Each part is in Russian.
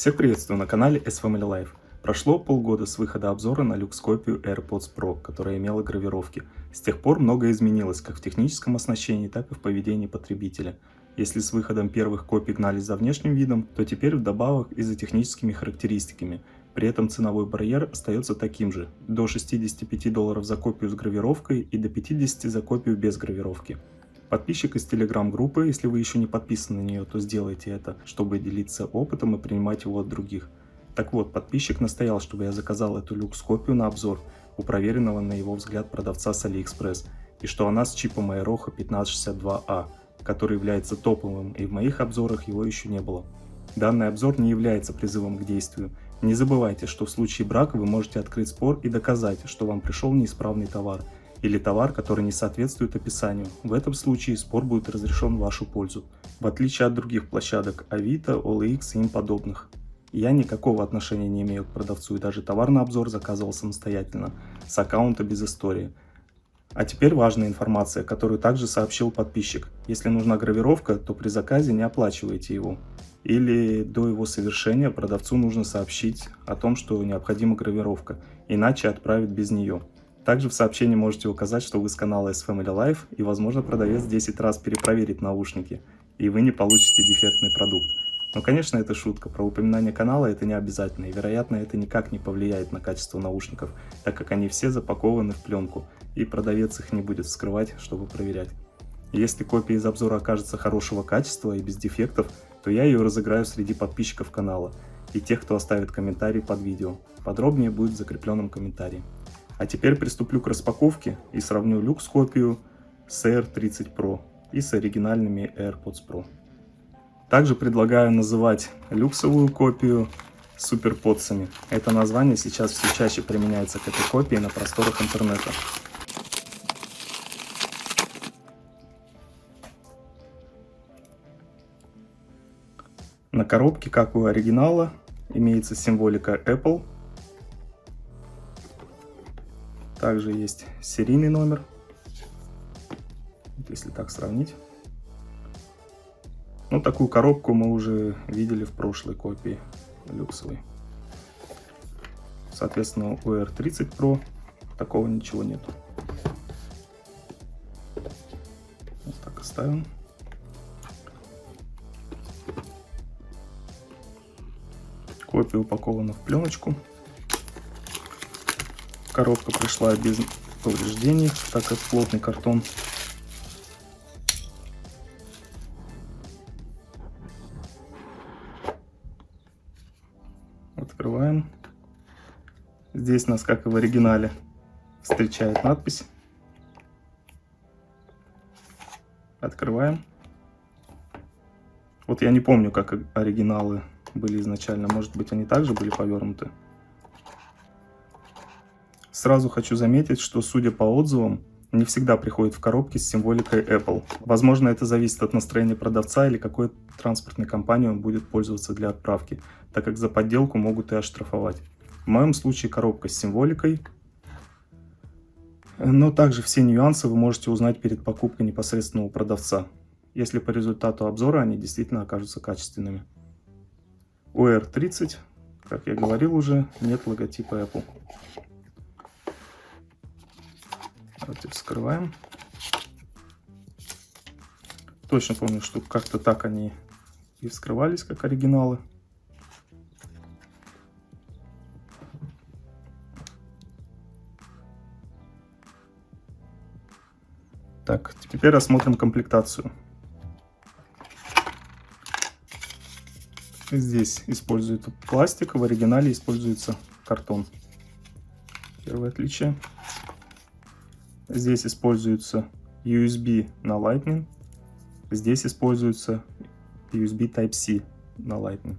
Всех приветствую на канале S-Family Life. Прошло полгода с выхода обзора на люкс-копию AirPods Pro, которая имела гравировки. С тех пор многое изменилось как в техническом оснащении, так и в поведении потребителя. Если с выходом первых копий гнались за внешним видом, то теперь вдобавок и за техническими характеристиками. При этом ценовой барьер остается таким же – до $65 за копию с гравировкой и до 50 за копию без гравировки. Подписчик из телеграм-группы, если вы еще не подписаны на нее, то сделайте это, чтобы делиться опытом и принимать его от других. Так вот, подписчик настоял, чтобы я заказал эту люкс-копию на обзор у проверенного на его взгляд продавца с AliExpress, и что она с чипом Aeroha 1562A, который является топовым, и в моих обзорах его еще не было. Данный обзор не является призывом к действию. Не забывайте, что в случае брака вы можете открыть спор и доказать, что вам пришел неисправный товар, или товар, который не соответствует описанию. В этом случае спор будет разрешен в вашу пользу, в отличие от других площадок Авито, OLX и им подобных. Я никакого отношения не имею к продавцу и даже товар на обзор заказывал самостоятельно, с аккаунта без истории. А теперь важная информация, которую также сообщил подписчик. Если нужна гравировка, то при заказе не оплачивайте его. Или до его совершения продавцу нужно сообщить о том, что необходима гравировка, иначе отправят без нее. Также в сообщении можете указать, что вы с канала S-Family Life, и возможно продавец 10 раз перепроверит наушники, и вы не получите дефектный продукт. Но конечно это шутка, про упоминание канала это не обязательно, и вероятно это никак не повлияет на качество наушников, так как они все запакованы в пленку, и продавец их не будет вскрывать, чтобы проверять. Если копия из обзора окажется хорошего качества и без дефектов, то я ее разыграю среди подписчиков канала и тех, кто оставит комментарий под видео. Подробнее будет в закрепленном комментарии. А теперь приступлю к распаковке и сравню люкс-копию с AirPods Pro и с оригинальными AirPods Pro. Также предлагаю называть люксовую копию суперподсами. Это название сейчас все чаще применяется к этой копии на просторах интернета. На коробке, как у оригинала, имеется символика Apple. Также есть серийный номер, если так сравнить. Ну, такую коробку мы уже видели в прошлой копии люксовой. Соответственно, у R30 Pro такого ничего нет. Вот так оставим. Копия упакована в пленочку. Коробка пришла без повреждений, так как плотный картон. Открываем. Здесь нас, как и в оригинале, встречает надпись. Открываем. Вот я не помню, как оригиналы были изначально. Может быть, они также были повернуты. Сразу хочу заметить, что, судя по отзывам, не всегда приходит в коробке с символикой Apple. Возможно, это зависит от настроения продавца или какой транспортной компании он будет пользоваться для отправки, так как за подделку могут и оштрафовать. В моем случае коробка с символикой, но также все нюансы вы можете узнать перед покупкой непосредственно у продавца, если по результату обзора они действительно окажутся качественными. У R30, как я говорил уже, нет логотипа Apple. Давайте вскрываем. Точно помню, что как-то так они и вскрывались, как оригиналы. Так, теперь рассмотрим комплектацию. Здесь используется пластик, в оригинале используется картон. Первое отличие. Здесь используется USB на Lightning. Здесь используется USB Type-C на Lightning.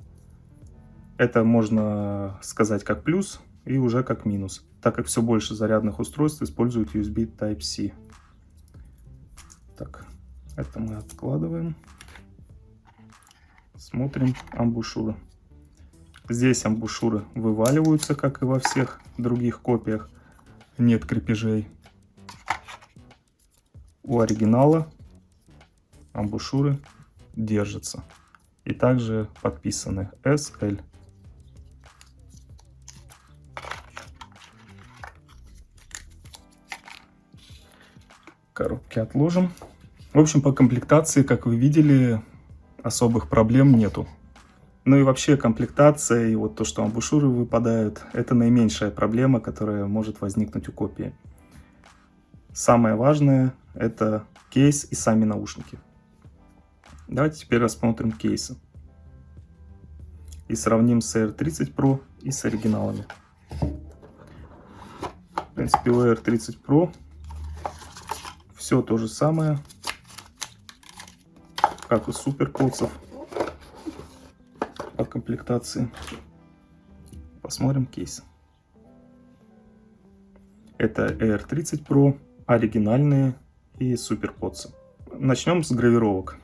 Это можно сказать как плюс и уже как минус, так как все больше зарядных устройств используют USB Type-C. Так, это мы откладываем. Смотрим амбушюры. Здесь амбушюры вываливаются, как и во всех других копиях. Нет крепежей. У оригинала амбушюры держатся и также подписаны SL. Коробки отложим. В общем, по комплектации, как вы видели, особых проблем нету. Ну и вообще комплектация и вот то, что амбушюры выпадают, это наименьшая проблема, которая может возникнуть у копии. Самое важное — это кейс и сами наушники. Давайте теперь рассмотрим кейсы и сравним с AR30 Pro и с оригиналами. В принципе, у AR30 Pro все то же самое, как у SuperPods по комплектации. Посмотрим кейсы. Это AR30 Pro, оригинальные и SuperPods. Начнем с гравировок.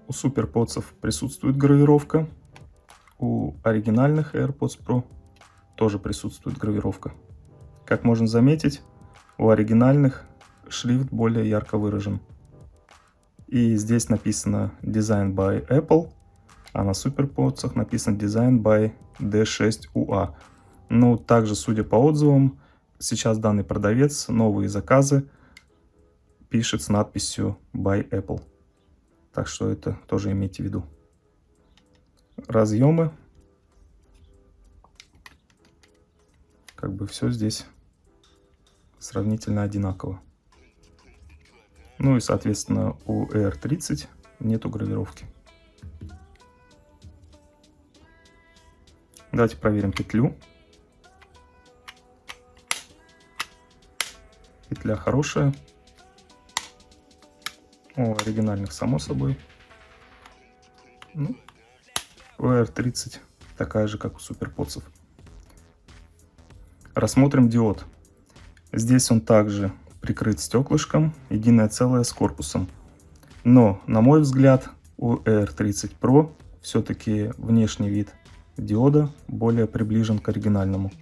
У SuperPods присутствует гравировка, у оригинальных AirPods Pro тоже присутствует гравировка. Как можно заметить, у оригинальных шрифт более ярко выражен. И здесь написано Design by Apple, а на SuperPods написано Design by D6UA. Ну, также, судя по отзывам, сейчас данный продавец новые заказы пишет с надписью by Apple. Так что это тоже имейте в виду. Разъемы. Как бы все здесь сравнительно одинаково. Ну и, соответственно, у AR30 нету гравировки. Давайте проверим петлю. Петля хорошая. У оригинальных, само собой. Ну, у AR30 такая же, как у SuperPods. Рассмотрим диод. Здесь он также прикрыт стеклышком, единое целое с корпусом. Но, на мой взгляд, у AR30 Pro все-таки внешний вид диода более приближен к оригинальному.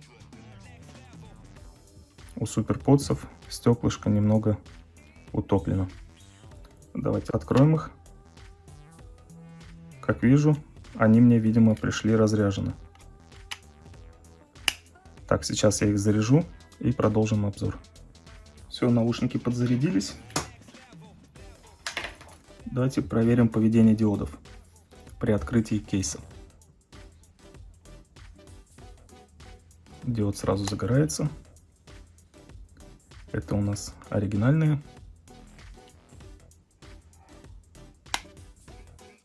У SuperPods стеклышко немного утоплено. Давайте откроем их. Как вижу, они мне, видимо, пришли разряжены. Так, сейчас я их заряжу и продолжим обзор. Все, наушники подзарядились. Давайте проверим поведение диодов при открытии кейса. Диод сразу загорается. Это у нас оригинальные.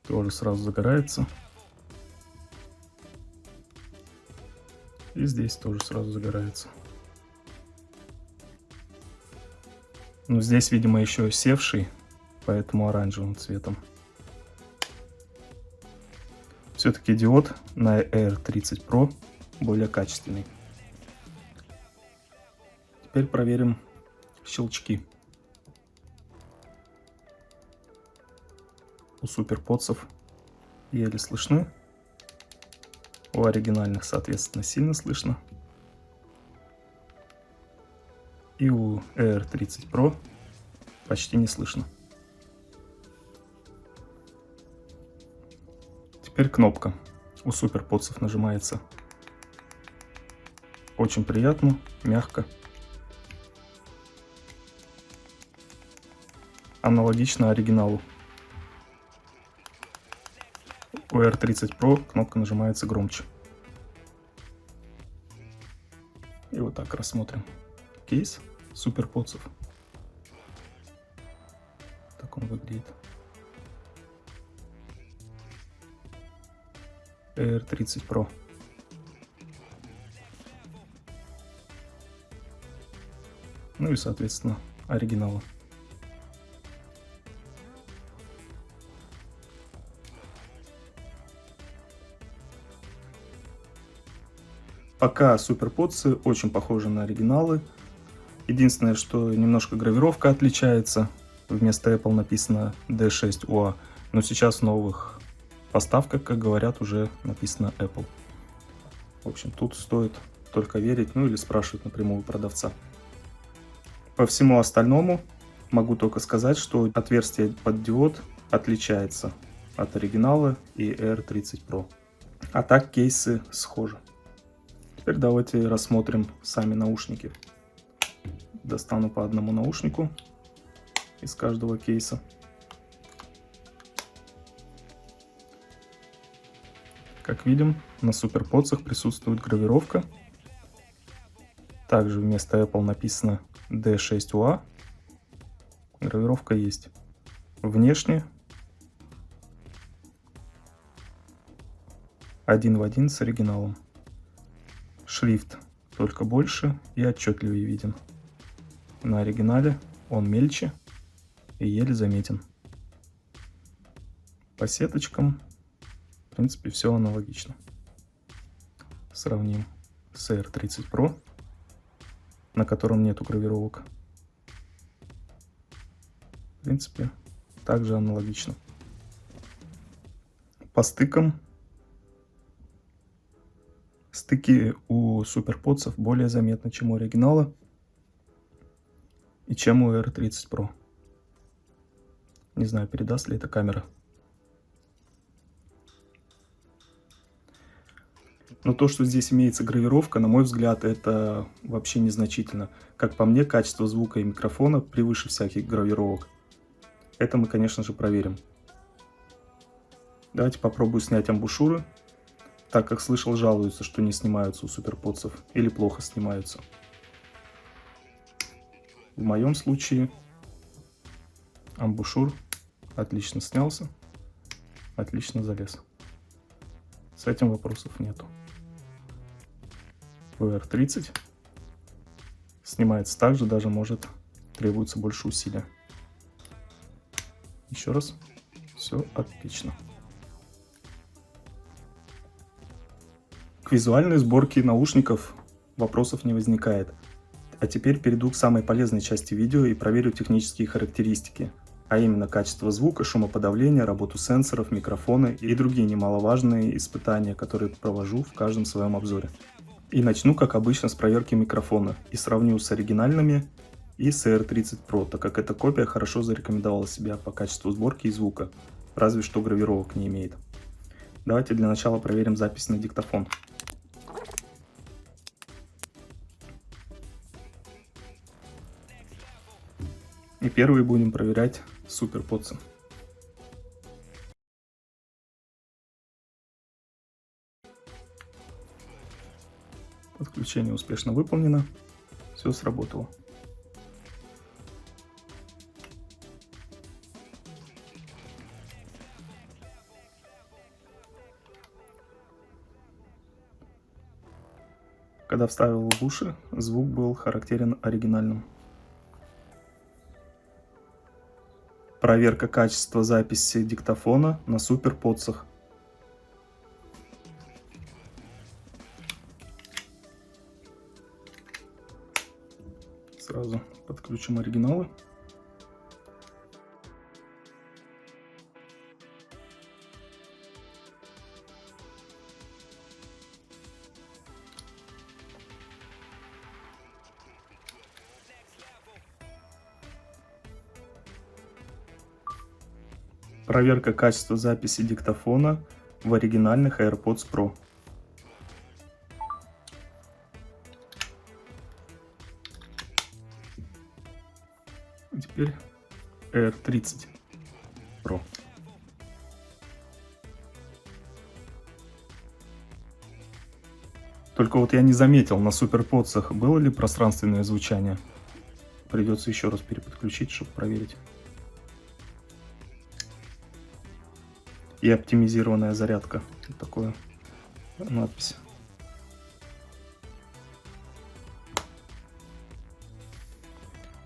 Тоже сразу загорается. И здесь тоже сразу загорается. Но здесь, видимо, еще севший, поэтому оранжевым цветом. Все-таки диод на AR30 Pro более качественный. Теперь проверим щелчки. У SuperPods еле слышны. У оригинальных, соответственно, сильно слышно. И у AR30 Pro почти не слышно. Теперь кнопка. У SuperPods нажимается очень приятно, мягко. Аналогично оригиналу. У AR30 Pro кнопка нажимается громче. И вот так рассмотрим кейс SuperPods. Так он выглядит. AR30 Pro. Ну и, соответственно, оригиналы. Пока SuperPods очень похожи на оригиналы. Единственное, что немножко гравировка отличается. Вместо Apple написано D6UA. Но сейчас в новых поставках, как говорят, уже написано Apple. В общем, тут стоит только верить, ну или спрашивать напрямую у продавца. По всему остальному могу только сказать, что отверстие под диод отличается от оригинала и AR30 Pro. А так кейсы схожи. Теперь давайте рассмотрим сами наушники. Достану по одному наушнику из каждого кейса. Как видим, на SuperPods присутствует гравировка. Также вместо Apple написано D6UA. Гравировка есть. Внешне один в один с оригиналом. Шрифт только больше и отчетливее виден. На оригинале он мельче и еле заметен. По сеточкам, в принципе, все аналогично. Сравним с R30 Pro, на котором нету гравировок. В принципе, также аналогично. По стыкам. Стыки у SuperPods более заметны, чем у оригинала и чем у R30 Pro. Не знаю, передаст ли это камера. Но то, что здесь имеется гравировка, на мой взгляд, это вообще незначительно. Как по мне, качество звука и микрофона превыше всяких гравировок. Это мы, конечно же, проверим. Давайте попробую снять амбушюры, так как слышал, жалуются, что не снимаются у SuperPods или плохо снимаются. В моем случае амбушюр отлично снялся, отлично залез. С этим вопросов нету. VR30 снимается также, даже может требуется больше усилия. Еще раз, все отлично. К визуальной сборке наушников вопросов не возникает. А теперь перейду к самой полезной части видео и проверю технические характеристики, а именно качество звука, шумоподавление, работу сенсоров, микрофона и другие немаловажные испытания, которые провожу в каждом своем обзоре. И начну, как обычно, с проверки микрофона и сравню с оригинальными и с R30 Pro, так как эта копия хорошо зарекомендовала себя по качеству сборки и звука, разве что гравировок не имеет. Давайте для начала проверим запись на диктофон. И первые будем проверять SuperPods. Подключение успешно выполнено. Все сработало. Когда вставил в уши, звук был характерен оригинальным. Проверка качества записи диктофона на SuperPods. Сразу подключим оригиналы. Проверка качества записи диктофона в оригинальных AirPods Pro. И теперь R30 Pro. Только вот я не заметил, на SuperPods было ли пространственное звучание. Придется еще раз переподключить, чтобы проверить. И оптимизированная зарядка. Вот такая надпись.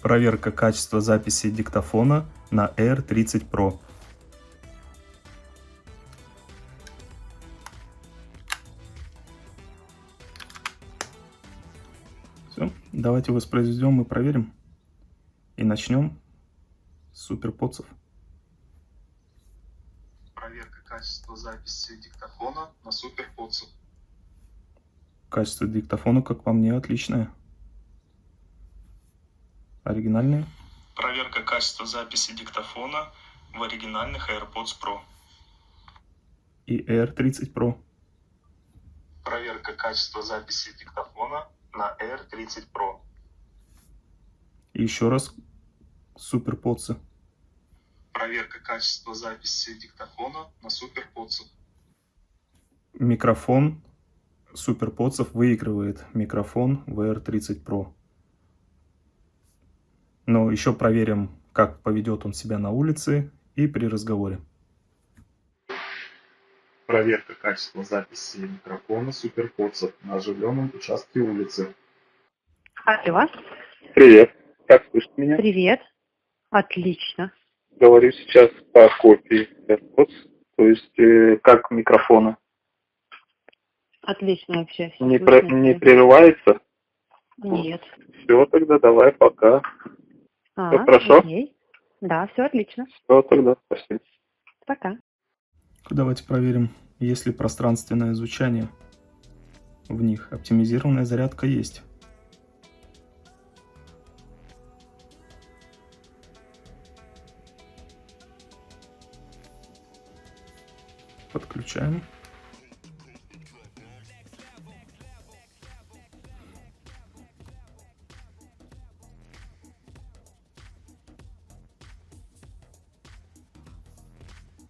Проверка качества записи диктофона на R30 Pro. Все, давайте воспроизведем и проверим. И начнем с SuperPods. Проверка качества записи диктофона на SuperPods. Качество диктофона, как по мне, отличное. Оригинальные. Проверка качества записи диктофона в оригинальных AirPods Pro. И R30 Pro. Проверка качества записи диктофона на R30 Pro. И еще раз SuperPods. Проверка качества записи диктофона на SuperPods. Микрофон SuperPods выигрывает микрофон VR30 Pro. Но еще проверим, как поведет он себя на улице и при разговоре. Проверка качества записи микрофона SuperPods на оживленном участке улицы. Алло, Привет. Как слышишь меня? привет. Отлично. Говорю сейчас по копии AirPods, то есть как микрофона. Отлично вообще. Всё Не слышно. прерывается? Нет. Все, тогда давай, пока. Всё хорошо? Окей. Да, все отлично. Все, тогда спасибо. Пока. Давайте проверим, есть ли пространственное звучание в них. Оптимизированная зарядка есть. Подключаем.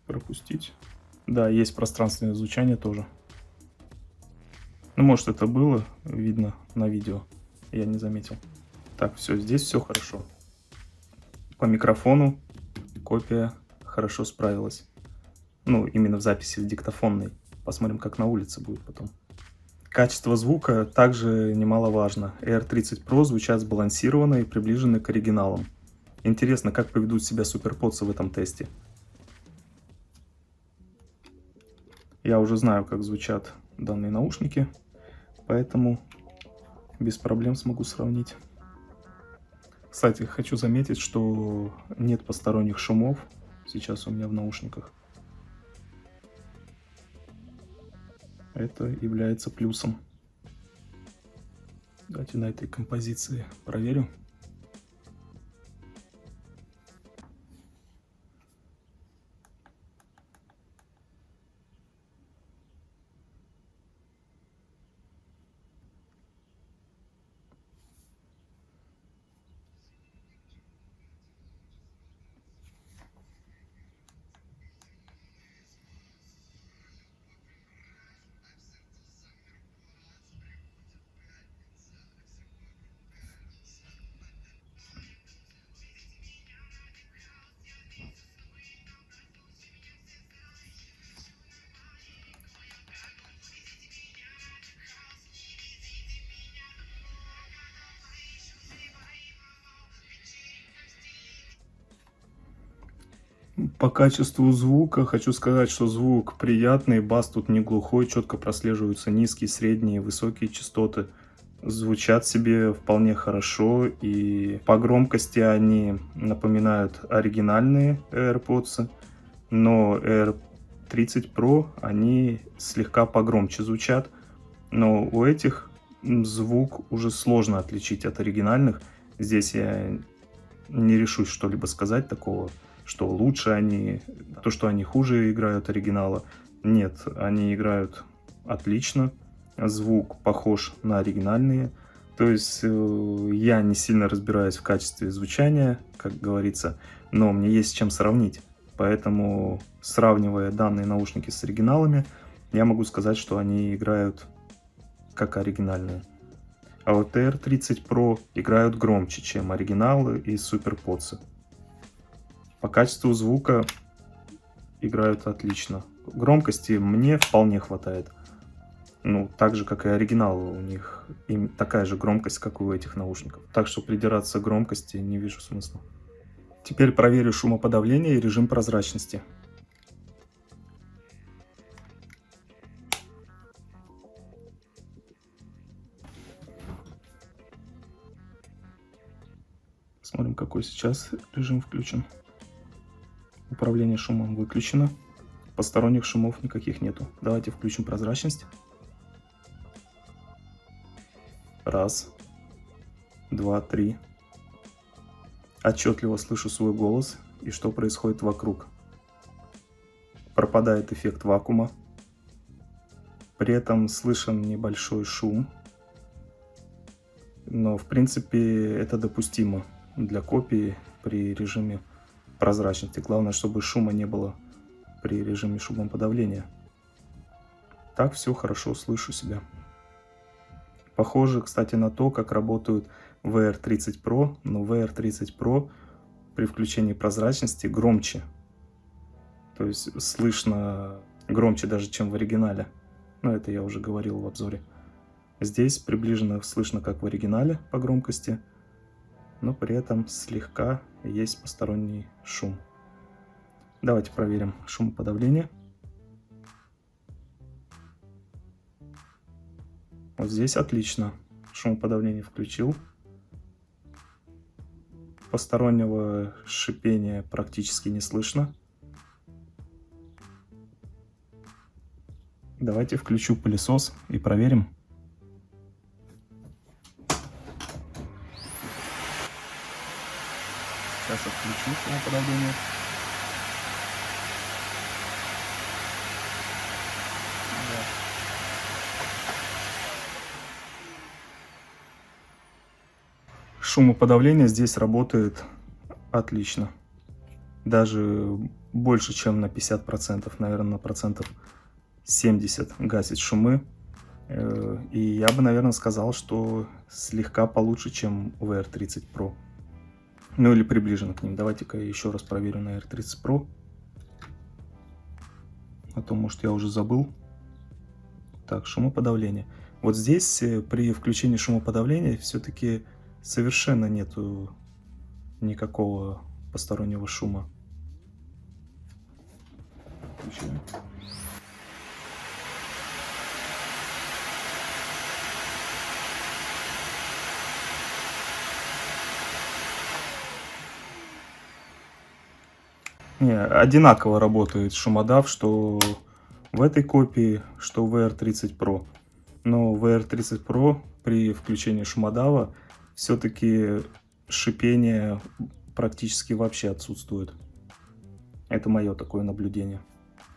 Пропустить. Да, есть пространственное звучание тоже. Ну, может, это было видно на видео. Я не заметил. Так, все, здесь все хорошо. По микрофону копия хорошо справилась. Ну, именно в записи в диктофонной. Посмотрим, как на улице будет потом. Качество звука также немаловажно. AR30 Pro звучат сбалансированно и приближены к оригиналам. Интересно, как поведут себя SuperPods в этом тесте. Я уже знаю, как звучат данные наушники, поэтому без проблем смогу сравнить. Кстати, хочу заметить, что нет посторонних шумов сейчас у меня в наушниках. Это является плюсом. Давайте на этой композиции проверю. По качеству звука хочу сказать, что звук приятный, бас тут не глухой, четко прослеживаются низкие, средние, высокие частоты. Звучат себе вполне хорошо, и по громкости они напоминают оригинальные AirPods, но AR30 Pro они слегка погромче звучат, но у этих звук уже сложно отличить от оригинальных. Здесь я не решусь что-либо сказать такого, что лучше они, то, что они хуже играют оригинала. Нет, они играют отлично, звук похож на оригинальные. То есть я не сильно разбираюсь в качестве звучания, как говорится, но мне есть с чем сравнить. Поэтому, сравнивая данные наушники с оригиналами, я могу сказать, что они играют как оригинальные. А вот AR30 Pro играют громче, чем оригиналы и SuperPods. По качеству звука играют отлично. Громкости мне вполне хватает. Ну, так же, как и оригиналы, у них им такая же громкость, как и у этих наушников. Так что придираться к громкости не вижу смысла. Теперь проверю шумоподавление и режим прозрачности. Смотрим, какой сейчас режим включен. Управление шумом выключено. Посторонних шумов никаких нету. Давайте включим прозрачность. Раз, два, три. Отчетливо слышу свой голос и что происходит вокруг. Пропадает эффект вакуума. При этом слышен небольшой шум. Но в принципе это допустимо. для копии при режиме прозрачности. Главное, чтобы шума не было при режиме шумоподавления. Так все хорошо слышу себя. Похоже, кстати, на то, как работают VR30 Pro, но VR30 Pro при включении прозрачности громче. То есть слышно громче даже, чем в оригинале. Но это я уже говорил в обзоре. Здесь приближенно слышно, как в оригинале по громкости, но при этом слегка есть посторонний шум. Давайте проверим шумоподавление. Вот здесь отлично. Шумоподавление включил. Постороннего шипения практически не слышно. Давайте включу пылесос и проверим. Сейчас отключу шумоподавление. Шумоподавление здесь работает отлично. Даже больше, чем на 50%, наверное, на процентов 70 гасит шумы. И я бы, наверное, сказал, что слегка получше, чем у VR30 Pro. Ну или приближенно к ним. Давайте-ка я еще раз проверю на R30 Pro. А то, может, я уже забыл. Так, шумоподавление. Вот здесь при включении шумоподавления все-таки совершенно нету никакого постороннего шума. Включаем. Не, одинаково работает шумодав, что в этой копии, что в VR30 Pro. Но в VR30 Pro при включении шумодава все-таки шипение практически вообще отсутствует. Это мое такое наблюдение.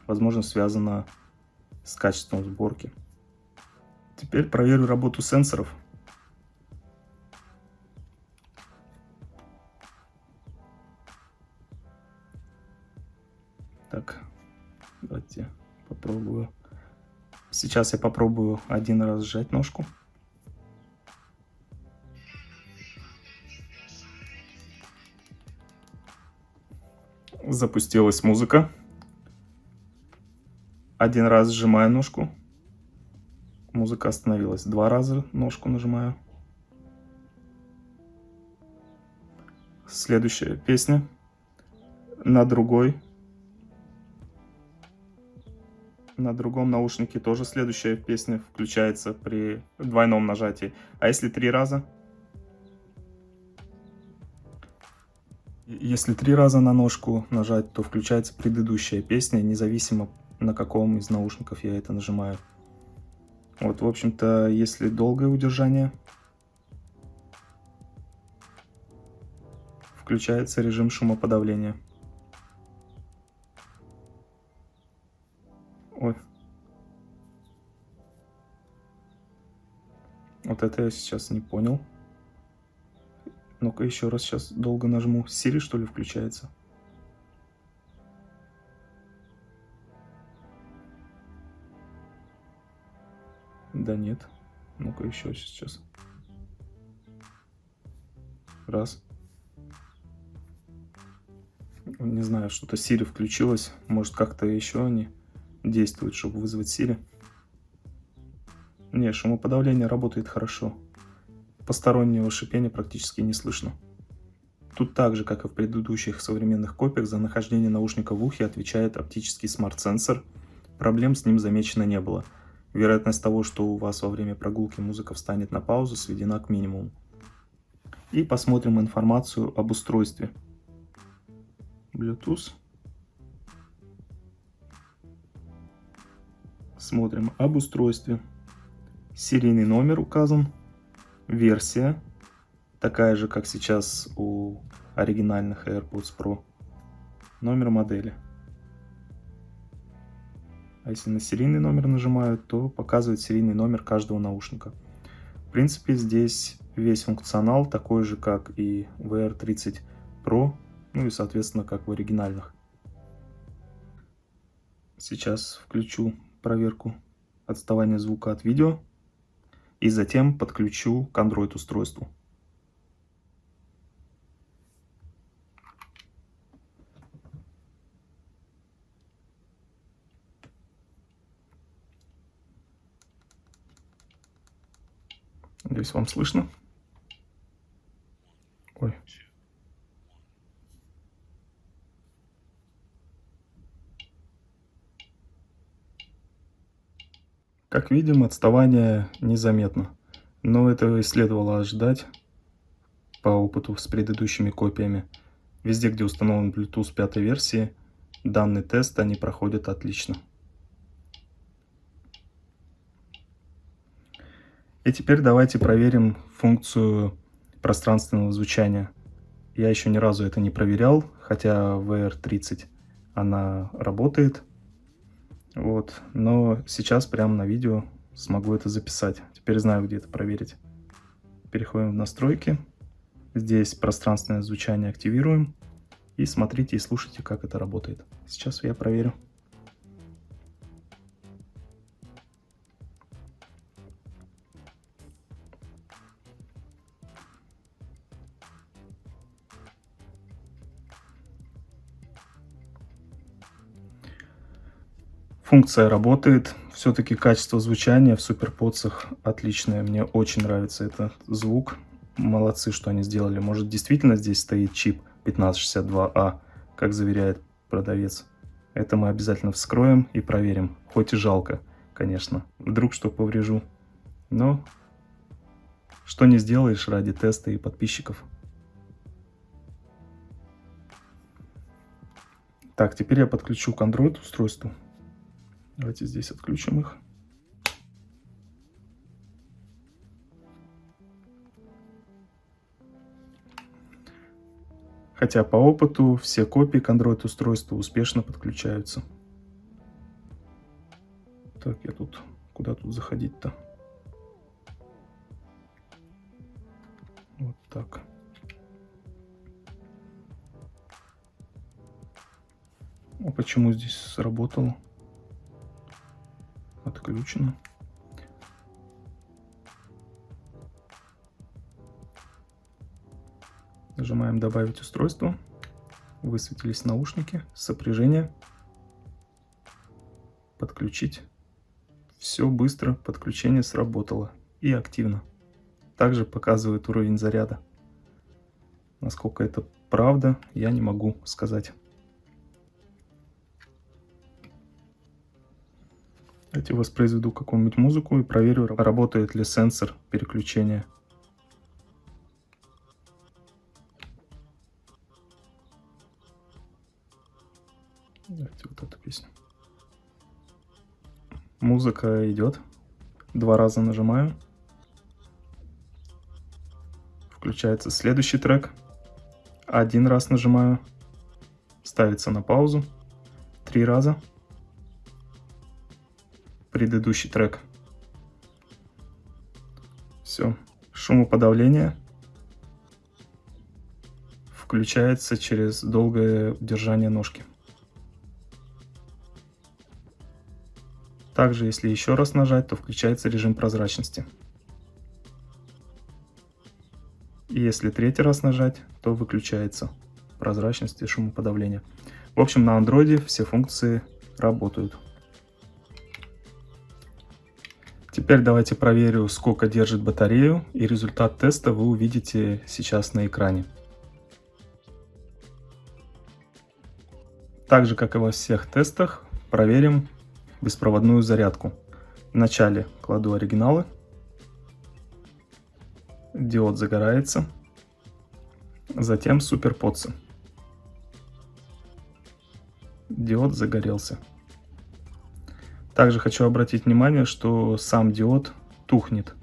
Возможно, связано с качеством сборки. Теперь проверю работу сенсоров. Так, давайте попробую. Сейчас я попробую один раз сжать ножку. Запустилась музыка. Один раз сжимаю ножку. Музыка остановилась. Два раза ножку нажимаю. Следующая песня. На другой. На другом наушнике тоже следующая песня включается при двойном нажатии. А если 3 раза? Если 3 раза на ножку нажать, то включается предыдущая песня, независимо на каком из наушников я это нажимаю. Вот, в общем-то, если долгое удержание, включается режим шумоподавления. Ой. Вот это я сейчас не понял. Ну-ка еще раз сейчас долго нажму. Siri, что ли, включается? Да нет. Ну-ка еще сейчас. Раз. Не знаю, что-то Siri включилось. Может, как-то еще они действуют, чтобы вызвать Siri. Не, шумоподавление работает хорошо. Постороннего шипения практически не слышно. Тут так же, как и в предыдущих современных копиях, за нахождение наушника в ухе отвечает оптический смарт-сенсор. Проблем с ним замечено не было. Вероятность того, что у вас во время прогулки музыка встанет на паузу, сведена к минимуму. И посмотрим информацию об устройстве. Bluetooth. Смотрим об устройстве. Серийный номер указан. Версия. Такая же, как сейчас у оригинальных AirPods Pro. Номер модели. А если на серийный номер нажимаю, то показывает серийный номер каждого наушника. В принципе, здесь весь функционал такой же, как и в VR30 Pro, ну и, соответственно, как в оригинальных. Сейчас включу проверку отставания звука от видео и затем подключу к Android устройству. Надеюсь, вам слышно. Ой. Как видим, отставание незаметно, но этого и следовало ожидать по опыту с предыдущими копиями. Везде, где установлен Bluetooth 5 версии, данный тест они проходят отлично. И теперь давайте проверим функцию пространственного звучания. Я еще ни разу это не проверял, хотя в VR30 она работает. Вот, но сейчас прямо на видео смогу это записать. Теперь знаю, где это проверить. Переходим в настройки. Здесь пространственное звучание активируем. И смотрите и слушайте, как это работает. Сейчас я проверю. Функция работает. Все-таки качество звучания в SuperPods отличное. Мне очень нравится этот звук. Молодцы, что они сделали. Может, действительно здесь стоит чип 1562А, как заверяет продавец. Это мы обязательно вскроем и проверим. Хоть и жалко, конечно. Вдруг что поврежу. Но что не сделаешь ради теста и подписчиков. Так, теперь я подключу к Android устройству. Давайте здесь отключим их. Хотя по опыту все копии к Android устройству успешно подключаются. Так, я тут... Куда тут заходить-то? Вот так. А почему здесь сработало? Отключено. Нажимаем «Добавить устройство». Высветились наушники. Сопряжение. Подключить. Все быстро. Подключение сработало. И активно. Также показывает уровень заряда. Насколько это правда, я не могу сказать. Давайте воспроизведу какую-нибудь музыку и проверю, работает ли сенсор переключения. Давайте вот эту песню. Музыка идет. 2 раза нажимаю. Включается следующий трек. 1 раз нажимаю. Ставится на паузу. 3 раза. Предыдущий трек. Все. Шумоподавление включается через долгое удержание ножки. Также, если еще раз нажать, то включается режим прозрачности. И если 3-й раз нажать, то выключается прозрачность и шумоподавление. В общем, на Android все функции работают. Теперь давайте проверю, сколько держит батарею, и результат теста вы увидите сейчас на экране. Так же, как и во всех тестах, проверим беспроводную зарядку. Вначале кладу оригиналы. Диод загорается. Затем SuperPods. Диод загорелся. Также хочу обратить внимание, что сам диод тухнет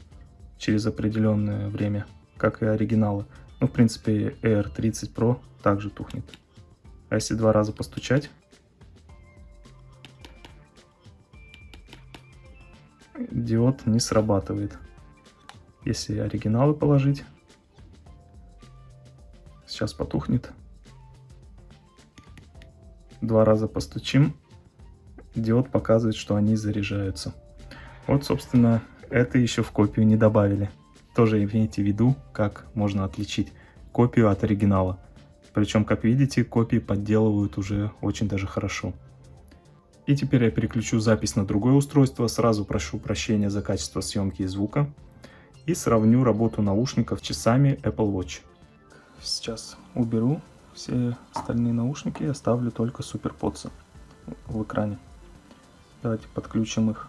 через определенное время, как и оригиналы. Ну, в принципе, R30 Pro также тухнет. А если 2 раза постучать, диод не срабатывает. Если оригиналы положить, сейчас потухнет. 2 раза постучим, диод показывает, что они заряжаются. Вот, собственно, это еще в копию не добавили. Тоже имейте в виду, как можно отличить копию от оригинала. Причем, как видите, копии подделывают уже очень даже хорошо. И теперь я переключу запись на другое устройство. Сразу прошу прощения за качество съемки и звука. И сравню работу наушников с часами Apple Watch. Сейчас уберу все остальные наушники и оставлю только SuperPods в экране. Давайте подключим их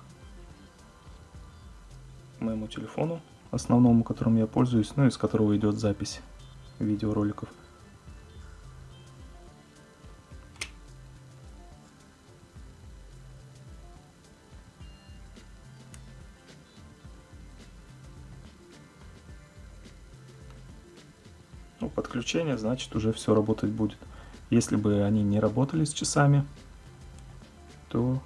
к моему телефону, основному, которым я пользуюсь, ну и с которого идет запись видеороликов. Ну, подключение, значит, уже все работать будет. Если бы они не работали с часами, то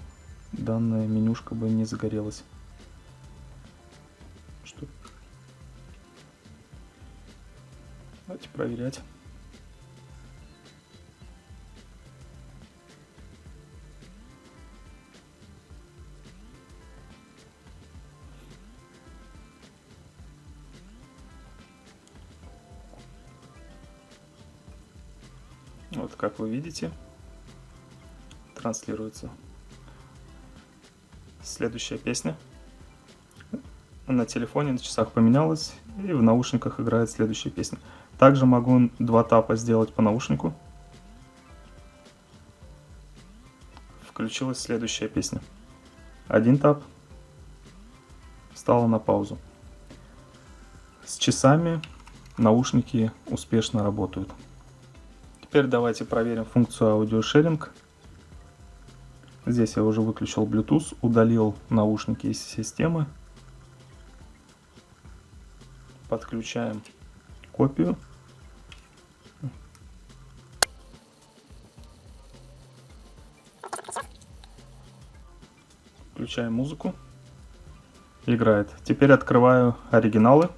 данная менюшка бы не загорелась. Что? Давайте проверять. Вот, как вы видите, транслируется следующая песня. На телефоне, на часах поменялась, и в наушниках играет следующая песня. Также могу 2 тапа сделать по наушнику. Включилась следующая песня. 1 тап, стала на паузу. С часами наушники успешно работают. Теперь давайте проверим функцию аудиошеринг. Здесь я уже выключил Bluetooth, удалил наушники из системы. Подключаем копию. Включаем музыку. Играет. Теперь открываю оригиналы.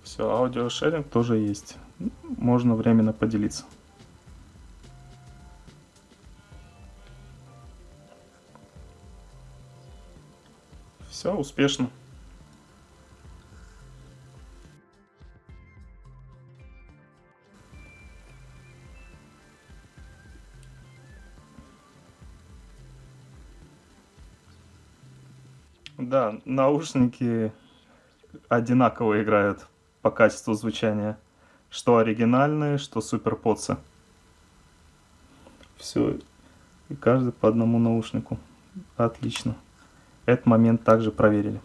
Все, аудиошеринг тоже есть. Можно временно поделиться. Все успешно. Да, наушники одинаково играют по качеству звучания. Что оригинальные, что SuperPods. Все, и каждый по одному наушнику. Отлично. Этот момент также проверили.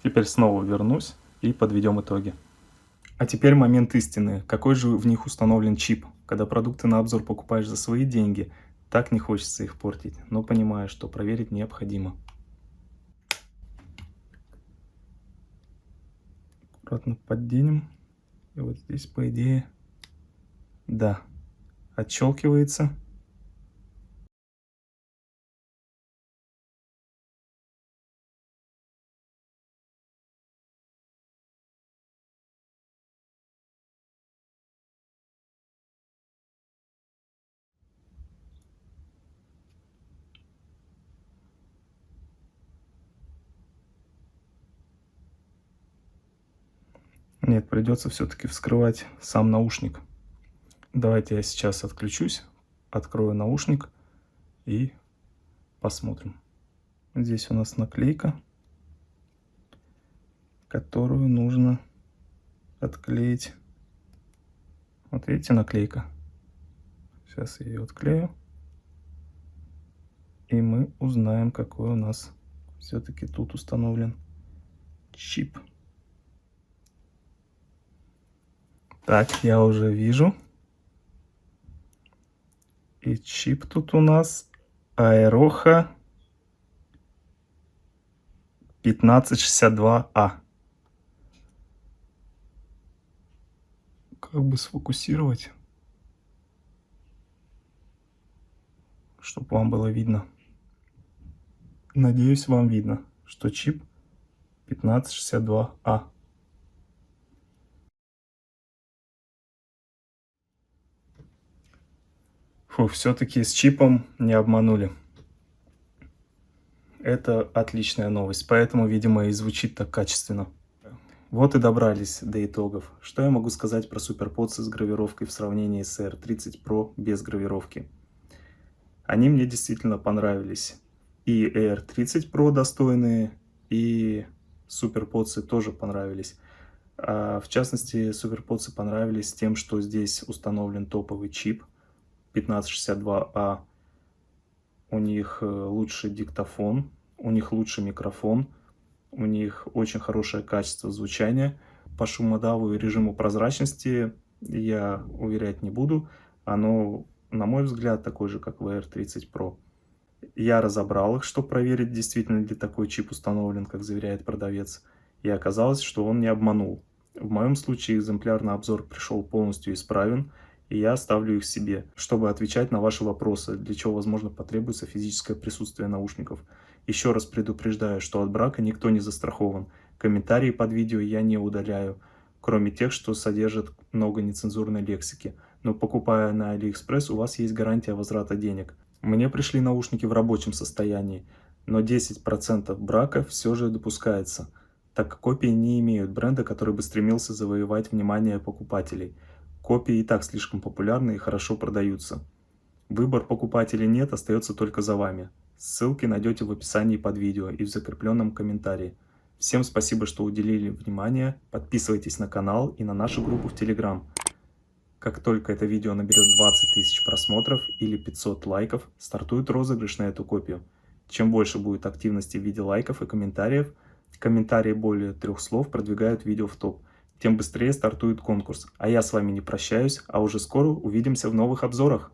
Теперь снова вернусь и подведем итоги. А теперь момент истины. Какой же в них установлен чип? Когда продукты на обзор покупаешь за свои деньги, так не хочется их портить, но понимаю, что проверить необходимо. Аккуратно подденем. И вот здесь, по идее, да, отщелкивается. Нет, придется все-таки вскрывать сам наушник. Давайте я сейчас отключусь, открою наушник и посмотрим. Здесь у нас наклейка, которую нужно отклеить. Вот видите, наклейка. Сейчас я ее отклею. И мы узнаем, какой у нас все-таки тут установлен чип. Так, я уже вижу. И чип тут у нас Aeroha 1562А. Как бы сфокусировать? чтобы вам было видно. Надеюсь, вам видно, что чип 1562А. Фу, все-таки с чипом не обманули. Это отличная новость, поэтому, видимо, и звучит так качественно. Вот и добрались до итогов. Что я могу сказать про SuperPods с гравировкой в сравнении с R30 Pro без гравировки? Они мне действительно понравились. И R30 Pro достойные, и SuperPods тоже понравились. В частности, SuperPods понравились тем, что здесь установлен топовый чип 1562A. У них лучший диктофон, у них лучший микрофон, у них очень хорошее качество звучания. По шумодаву и режиму прозрачности я уверять не буду. Оно, на мой взгляд, такое же, как в R30 Pro. Я разобрал их, чтобы проверить, действительно ли такой чип установлен, как заверяет продавец. И оказалось, что он не обманул. В моем случае экземпляр на обзор пришел полностью исправен, и я оставлю их себе, чтобы отвечать на ваши вопросы, для чего, возможно, потребуется физическое присутствие наушников. Еще раз предупреждаю, что от брака никто не застрахован. Комментарии под видео я не удаляю, кроме тех, что содержат много нецензурной лексики. Но покупая на AliExpress, у вас есть гарантия возврата денег. Мне пришли наушники в рабочем состоянии, но 10% брака все же допускается, так как копии не имеют бренда, который бы стремился завоевать внимание покупателей. Копии и так слишком популярны и хорошо продаются. Выбор покупать или нет остается только за вами. Ссылки найдете в описании под видео и в закрепленном комментарии. Всем спасибо, что уделили внимание. Подписывайтесь на канал и на нашу группу в Telegram. Как только это видео наберет 20 тысяч просмотров или 500 лайков, стартует розыгрыш на эту копию. Чем больше будет активности в виде лайков и комментариев, комментарии более 3 слов продвигают видео в топ, тем быстрее стартует конкурс. А я с вами не прощаюсь, а уже скоро увидимся в новых обзорах.